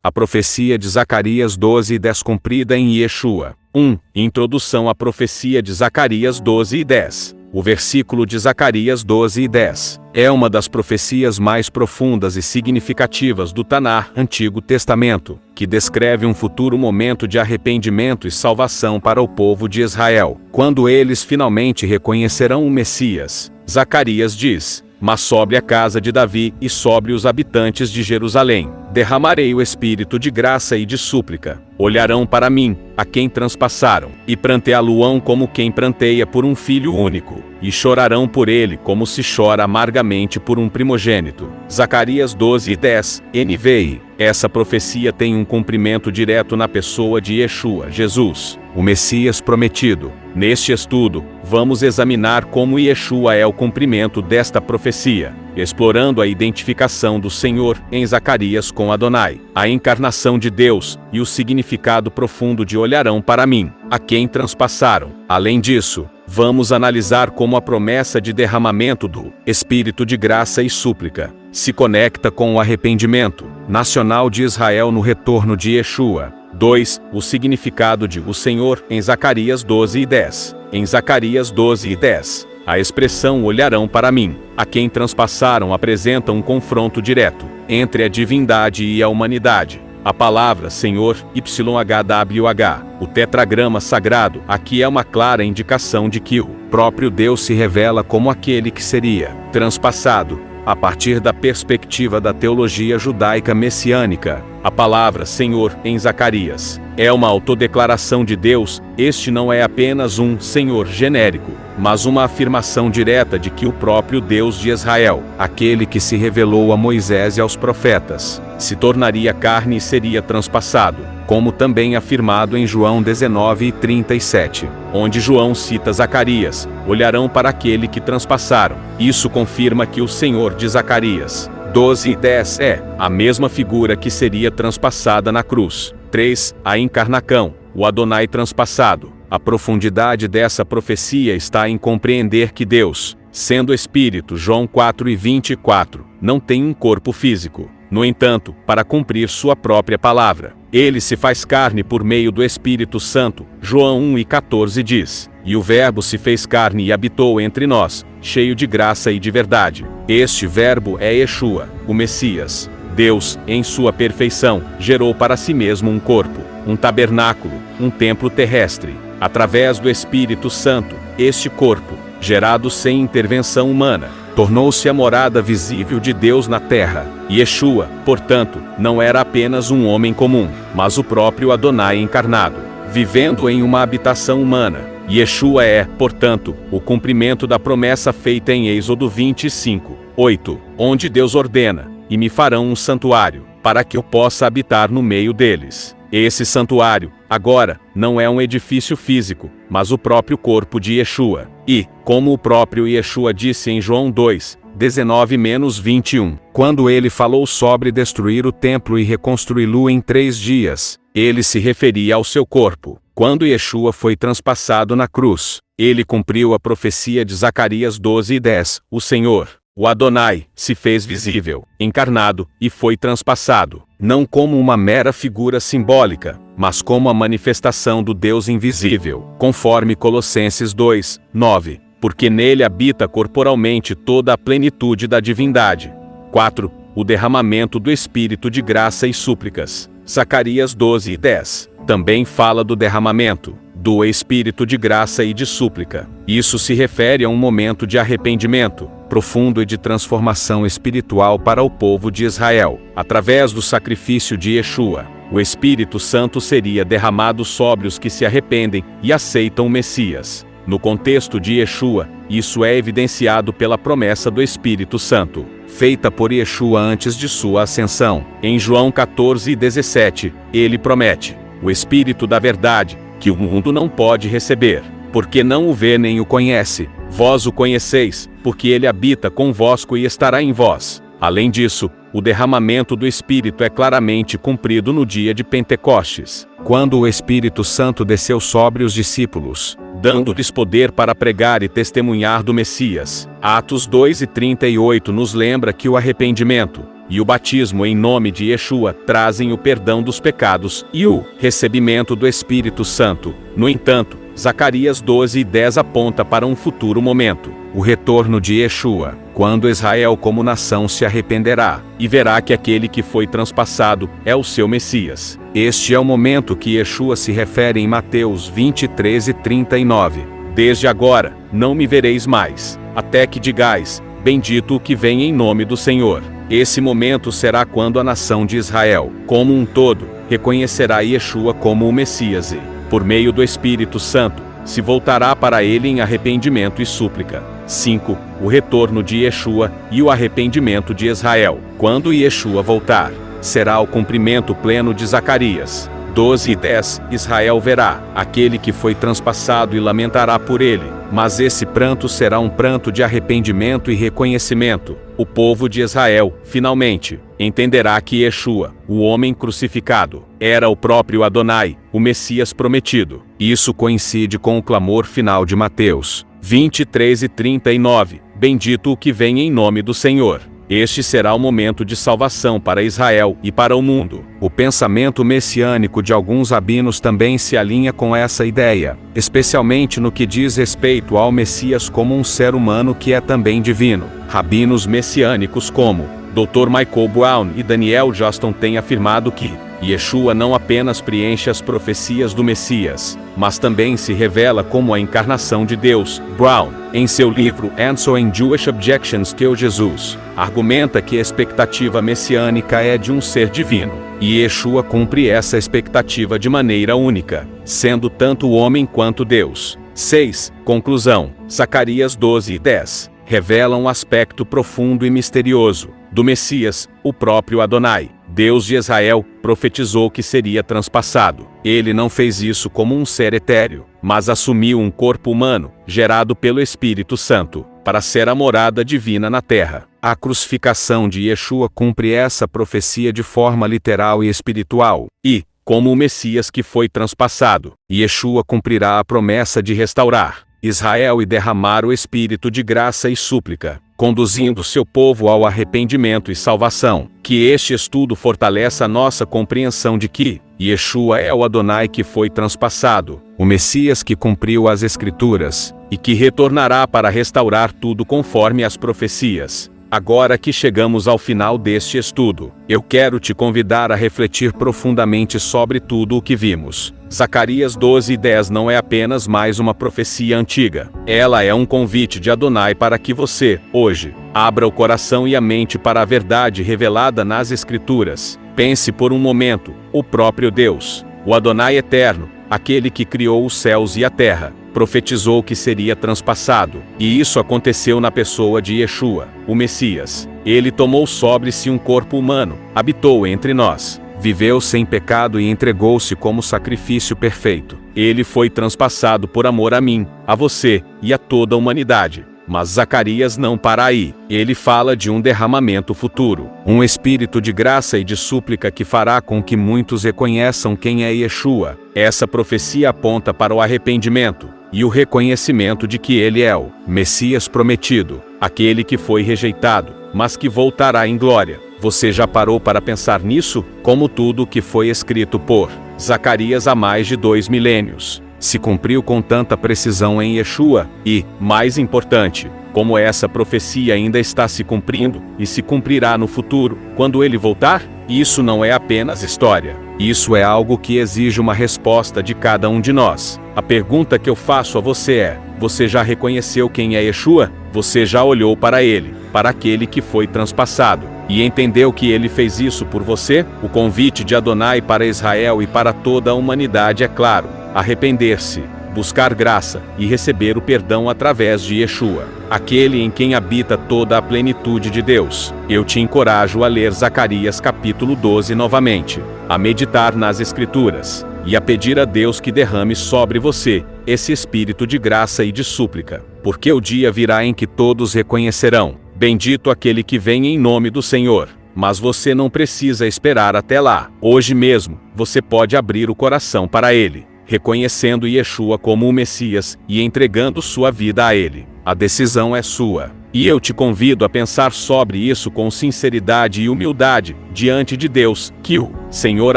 A profecia de Zacarias 12:10 cumprida em Yeshua. 1. Introdução à profecia de Zacarias 12:10. O versículo de Zacarias 12:10 é uma das profecias mais profundas e significativas do Tanar, Antigo Testamento, que descreve um futuro momento de arrependimento e salvação para o povo de Israel, quando eles finalmente reconhecerão o Messias. Zacarias diz: "Mas sobre a casa de Davi e sobre os habitantes de Jerusalém derramarei o espírito de graça e de súplica. Olharão para mim, a quem transpassaram, e pranteá-lo-ão como quem pranteia por um filho único, e chorarão por ele como se chora amargamente por um primogênito." Zacarias 12:10, NVI. Essa profecia tem um cumprimento direto na pessoa de Yeshua, Jesus, o Messias prometido. Neste estudo, vamos examinar como Yeshua é o cumprimento desta profecia, explorando a identificação do Senhor em Zacarias com Adonai, a encarnação de Deus e o significado profundo de olharão para mim, a quem transpassaram. Além disso, vamos analisar como a promessa de derramamento do Espírito de graça e súplica se conecta com o arrependimento nacional de Israel no retorno de Yeshua. 2. O significado de o Senhor em Zacarias 12:10. Em Zacarias 12:10, a expressão olharão para mim, a quem transpassaram apresenta um confronto direto entre a divindade e a humanidade. A palavra Senhor, YHWH, o tetragrama sagrado, aqui é uma clara indicação de que o próprio Deus se revela como aquele que seria transpassado. A partir da perspectiva da teologia judaica messiânica, a palavra Senhor em Zacarias é uma autodeclaração de Deus. Este não é apenas um Senhor genérico, mas uma afirmação direta de que o próprio Deus de Israel, aquele que se revelou a Moisés e aos profetas, se tornaria carne e seria transpassado, como também afirmado em João 19:37, onde João cita Zacarias: "Olharão para aquele que transpassaram." Isso confirma que o Senhor de Zacarias 12:10 é a mesma figura que seria transpassada na cruz. 3. A encarnação, o Adonai transpassado. A profundidade dessa profecia está em compreender que Deus, sendo Espírito, João 4:24, não tem um corpo físico. No entanto, para cumprir sua própria palavra, ele se faz carne por meio do Espírito Santo. João 1:14 diz: "E o Verbo se fez carne e habitou entre nós, cheio de graça e de verdade." Este Verbo é Yeshua, o Messias. Deus, em sua perfeição, gerou para si mesmo um corpo, um tabernáculo, um templo terrestre. Através do Espírito Santo, este corpo, gerado sem intervenção humana, tornou-se a morada visível de Deus na terra. Yeshua, portanto, não era apenas um homem comum, mas o próprio Adonai encarnado, vivendo em uma habitação humana. Yeshua é, portanto, o cumprimento da promessa feita em Êxodo 25:8, onde Deus ordena: "E me farão um santuário, para que eu possa habitar no meio deles." Esse santuário, agora, não é um edifício físico, mas o próprio corpo de Yeshua. E, como o próprio Yeshua disse em João 2:19-21, quando ele falou sobre destruir o templo e reconstruí-lo em 3 dias, ele se referia ao seu corpo. Quando Yeshua foi transpassado na cruz, ele cumpriu a profecia de Zacarias 12:10, o Senhor, o Adonai, se fez visível, encarnado, e foi transpassado, não como uma mera figura simbólica, mas como a manifestação do Deus invisível, conforme Colossenses 2:9, porque nele habita corporalmente toda a plenitude da divindade. 4. O derramamento do Espírito de graça e súplicas. Zacarias 12:10 também fala do derramamento do Espírito de graça e de súplica. Isso se refere a um momento de arrependimento profundo e de transformação espiritual para o povo de Israel. Através do sacrifício de Yeshua, o Espírito Santo seria derramado sobre os que se arrependem e aceitam o Messias. No contexto de Yeshua, isso é evidenciado pela promessa do Espírito Santo, feita por Yeshua antes de sua ascensão. Em João 14:17, ele promete: "O Espírito da verdade, que o mundo não pode receber, porque não o vê nem o conhece. Vós o conheceis, porque ele habita convosco e estará em vós." Além disso, o derramamento do Espírito é claramente cumprido no dia de Pentecostes, quando o Espírito Santo desceu sobre os discípulos, dando-lhes poder para pregar e testemunhar do Messias. Atos 2:38 nos lembra que o arrependimento e o batismo em nome de Yeshua trazem o perdão dos pecados e o recebimento do Espírito Santo. No entanto, Zacarias 12:10 aponta para um futuro momento, o retorno de Yeshua, quando Israel como nação se arrependerá, e verá que aquele que foi transpassado é o seu Messias. Este é o momento que Yeshua se refere em Mateus 23:39. Desde agora, não me vereis mais, até que digais, bendito o que vem em nome do Senhor. Esse momento será quando a nação de Israel, como um todo, reconhecerá Yeshua como o Messias e, por meio do Espírito Santo, se voltará para ele em arrependimento e súplica. 5. O retorno de Yeshua e o arrependimento de Israel. Quando Yeshua voltar, será o cumprimento pleno de Zacarias 12:10. Israel verá aquele que foi transpassado e lamentará por ele, mas esse pranto será um pranto de arrependimento e reconhecimento. O povo de Israel, finalmente, entenderá que Yeshua, o homem crucificado, era o próprio Adonai, o Messias prometido. Isso coincide com o clamor final de Mateus 23:39. Bendito o que vem em nome do Senhor. Este será o momento de salvação para Israel e para o mundo. O pensamento messiânico de alguns rabinos também se alinha com essa ideia, especialmente no que diz respeito ao Messias como um ser humano que é também divino. Rabinos messiânicos como Dr. Michael Brown e Daniel Johnston têm afirmado que Yeshua não apenas preenche as profecias do Messias, mas também se revela como a encarnação de Deus. Brown, em seu livro Answering Jewish Objections to Jesus, argumenta que a expectativa messiânica é de um ser divino, e Yeshua cumpre essa expectativa de maneira única, sendo tanto homem quanto Deus. 6. Conclusão. Zacarias 12:10 revela um aspecto profundo e misterioso do Messias, o próprio Adonai. Deus de Israel profetizou que seria transpassado. Ele não fez isso como um ser etéreo, mas assumiu um corpo humano, gerado pelo Espírito Santo, para ser a morada divina na terra. A crucificação de Yeshua cumpre essa profecia de forma literal e espiritual, e, como o Messias que foi transpassado, Yeshua cumprirá a promessa de restaurar Israel e derramar o espírito de graça e súplica, conduzindo seu povo ao arrependimento e salvação. Que este estudo fortaleça a nossa compreensão de que Yeshua é o Adonai que foi transpassado, o Messias que cumpriu as Escrituras, e que retornará para restaurar tudo conforme as profecias. Agora que chegamos ao final deste estudo, eu quero te convidar a refletir profundamente sobre tudo o que vimos. Zacarias 12:10 não é apenas mais uma profecia antiga. Ela é um convite de Adonai para que você, hoje, abra o coração e a mente para a verdade revelada nas Escrituras. Pense por um momento, o próprio Deus, o Adonai eterno, aquele que criou os céus e a terra, profetizou que seria transpassado, e isso aconteceu na pessoa de Yeshua, o Messias. Ele tomou sobre si um corpo humano, habitou entre nós, viveu sem pecado e entregou-se como sacrifício perfeito. Ele foi transpassado por amor a mim, a você e a toda a humanidade. Mas Zacarias não para aí. Ele fala de um derramamento futuro, um espírito de graça e de súplica que fará com que muitos reconheçam quem é Yeshua. Essa profecia aponta para o arrependimento e o reconhecimento de que ele é o Messias prometido, aquele que foi rejeitado, mas que voltará em glória. Você já parou para pensar nisso? Como tudo o que foi escrito por Zacarias há mais de 2 milênios se cumpriu com tanta precisão em Yeshua, e, mais importante, como essa profecia ainda está se cumprindo, e se cumprirá no futuro, quando ele voltar? Isso não é apenas história. Isso é algo que exige uma resposta de cada um de nós. A pergunta que eu faço a você é: você já reconheceu quem é Yeshua? Você já olhou para ele, para aquele que foi transpassado, e entendeu que ele fez isso por você? O convite de Adonai para Israel e para toda a humanidade é claro: arrepender-se, buscar graça e receber o perdão através de Yeshua, aquele em quem habita toda a plenitude de Deus. Eu te encorajo a ler Zacarias capítulo 12 novamente, a meditar nas Escrituras, e a pedir a Deus que derrame sobre você esse espírito de graça e de súplica, porque o dia virá em que todos reconhecerão: bendito aquele que vem em nome do Senhor. Mas você não precisa esperar até lá. Hoje mesmo, você pode abrir o coração para ele, reconhecendo Yeshua como o Messias e entregando sua vida a ele. A decisão é sua. E eu te convido a pensar sobre isso com sinceridade e humildade, diante de Deus, que o Senhor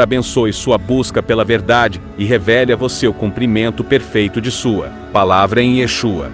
abençoe sua busca pela verdade, e revele a você o cumprimento perfeito de sua palavra em Yeshua.